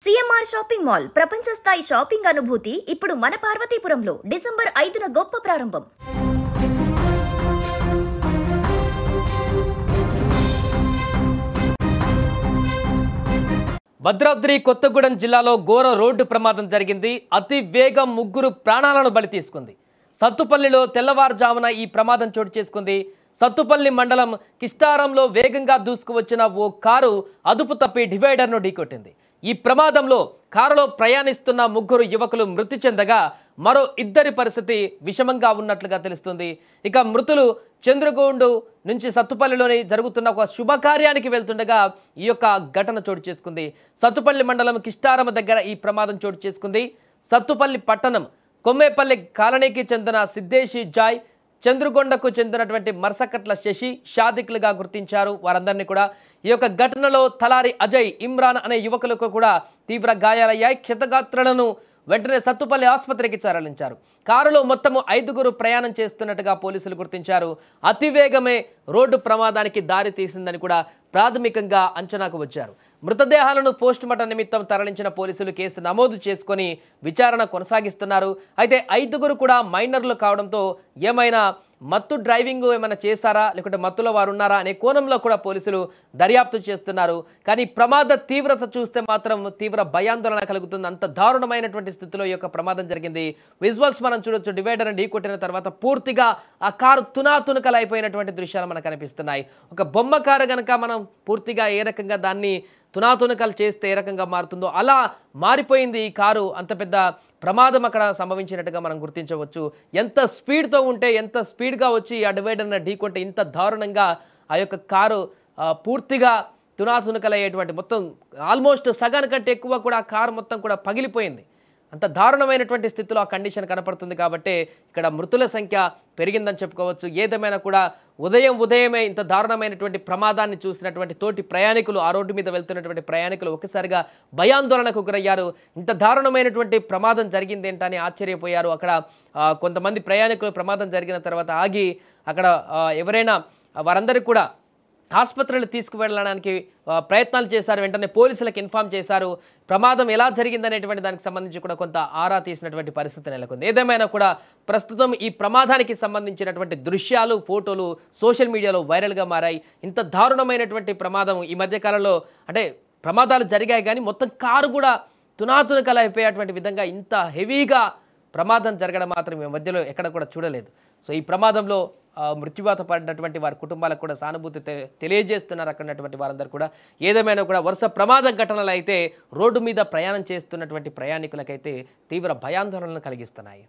CMR shopping mall ప్రపంచ స్థాయి shopping అనుభూతి ఇప్పుడు మన పార్వతీపురంలో డిసెంబర్ 5న గొప్ప ప్రారంభం. భద్రాద్రి కొత్తగూడెం జిల్లాలో ఘోర రోడ్డు ప్రమాదం జరిగింది. అతి వేగం ముగ్గురు ప్రాణాలను బలి తీసుకుంది. సత్తుపల్లిలో తెల్లవారుజామున ఈ ప్రమాదం చోటు చేసుకుంది. సత్తుపల్లి మండలం కిష్టారంలో వేగంగా దూసుకువచ్చిన ఓ కారు అదుపు తప్పి డివైడర్ను ఢీకొట్టింది. ఈ ప్రమాదంలో కారులో ప్రయాణిస్తున్న ముగ్గురు యువకులు మృతి చెందగా మరో ఇద్దరి పరిస్థితి విషమంగా ఉన్నట్లుగా తెలుస్తుంది. ఇక మృతులు చంద్రగొండు నుంచి సత్తుపల్లిలోని జరుగుతున్న ఒక శుభకార్యానికి వెళ్తుండగా ఈ యొక్క ఘటన చోటు చేసుకుంది. సత్తుపల్లి మండలం కిష్టారం దగ్గర ఈ ప్రమాదం చోటు చేసుకుంది. సత్తుపల్లి పట్టణం కొమ్మేపల్లి కాలనీకి చెందిన సిద్దేశి జాయ్, చంద్రగొండకు చెందినటువంటి మర్సకట్ల శశి షాదికులుగా గుర్తించారు. వారందరినీ కూడా ఈ యొక్క ఘటనలో తలారి అజయ్, ఇమ్రాన్ అనే యువకులకు కూడా తీవ్ర గాయాలయ్యాయి. క్షతగాత్రులను వెంటనే సత్తుపల్లి ఆసుపత్రికి తరలించారు. కారులో మొత్తము 5గురు ప్రయాణం చేస్తున్నట్టుగా పోలీసులు గుర్తించారు. అతివేగమే రోడ్డు ప్రమాదానికి దారి తీసిందని కూడా ప్రాథమికంగా అంచనాకు వచ్చారు. మృతదేహాలను పోస్టుమార్టం నిమిత్తం తరలించిన పోలీసులు కేసు నమోదు చేసుకొని విచారణ కొనసాగిస్తున్నారు. అయితే 5గురు కూడా మైనర్లు కావడంతో ఏమైనా మత్తు డ్రైవింగ్ ఏమైనా చేశారా లేకుంటే మత్తులో వారు ఉన్నారా అనే కోణంలో కూడా పోలీసులు దర్యాప్తు చేస్తున్నారు. కానీ ప్రమాద తీవ్రత చూస్తే మాత్రం తీవ్ర భయాందోళన కలుగుతుంది. అంత దారుణమైనటువంటి స్థితిలో ఈ యొక్క ప్రమాదం జరిగింది. విజువల్స్ మనం చూడొచ్చు. డివైడర్ని ఢీకొట్టిన తర్వాత పూర్తిగా ఆ కారు తునాతునకలు అయిపోయినటువంటి దృశ్యాలు మనకు కనిపిస్తున్నాయి. ఒక బొమ్మ కారు కనుక మనం పూర్తిగా ఏ రకంగా దాన్ని తునాతునకలు చేస్తే ఏ రకంగా మారుతుందో అలా మారిపోయింది ఈ కారు. అంత పెద్ద ప్రమాదం అక్కడ సంభవించినట్టుగా మనం గుర్తించవచ్చు. ఎంత స్పీడ్తో ఉంటే ఎంత స్పీడ్గా వచ్చి ఆ డివైడర్ని ఢీకొంటే ఇంత దారుణంగా ఆ యొక్క కారు పూర్తిగా తునాతునకలయ్యేటువంటి మొత్తం ఆల్మోస్ట్ సగానికంటే ఎక్కువ కూడా ఆ కారు మొత్తం కూడా పగిలిపోయింది. అంత దారుణమైనటువంటి స్థితిలో ఆ కండిషన్ కనపడుతుంది. కాబట్టి ఇక్కడ మృతుల సంఖ్య పెరిగిందని చెప్పుకోవచ్చు. ఏదేమైనా కూడా ఉదయమే ఇంత దారుణమైనటువంటి ప్రమాదాన్ని చూసినటువంటి తోటి ప్రయాణికులు, ఆ రోడ్డు మీద వెళ్తున్నటువంటి ప్రయాణికులు ఒకసారిగా భయాందోళనకు గురయ్యారు. ఇంత దారుణమైనటువంటి ప్రమాదం జరిగింది ఏంటని ఆశ్చర్యపోయారు. అక్కడ కొంతమంది ప్రయాణికులు ప్రమాదం జరిగిన తర్వాత ఆగి అక్కడ ఎవరైనా వారందరికీ కూడా ఆసుపత్రులు తీసుకువెళ్ళడానికి ప్రయత్నాలు చేశారు. వెంటనే పోలీసులకు ఇన్ఫామ్ చేశారు. ప్రమాదం ఎలా జరిగిందనేటువంటి దానికి సంబంధించి కూడా కొంత ఆరా తీసినటువంటి పరిస్థితి నెలకొంది. ఏదేమైనా కూడా ప్రస్తుతం ఈ ప్రమాదానికి సంబంధించినటువంటి దృశ్యాలు, ఫోటోలు సోషల్ మీడియాలో వైరల్గా మారాయి. ఇంత దారుణమైనటువంటి ప్రమాదం ఈ మధ్యకాలంలో అంటే ప్రమాదాలు జరిగాయి కానీ మొత్తం కారు కూడా తునాతునకలు అయిపోయేటువంటి విధంగా ఇంత హెవీగా ప్రమాదం జరగడం మాత్రం ఈ మధ్యలో ఎక్కడ కూడా చూడలేదు. సో ఈ ప్రమాదంలో మృత్యువాత పడినటువంటి వారి కుటుంబాలకు కూడా సానుభూతి తెలియజేస్తున్నారు అక్కడ ఉన్నటువంటి వారందరూ కూడా. ఏదేమైనా కూడా వరుస ప్రమాద ఘటనలు అయితే రోడ్డు మీద ప్రయాణం చేస్తున్నటువంటి ప్రయాణికులకైతే తీవ్ర భయాందోళనలు కలిగిస్తున్నాయి.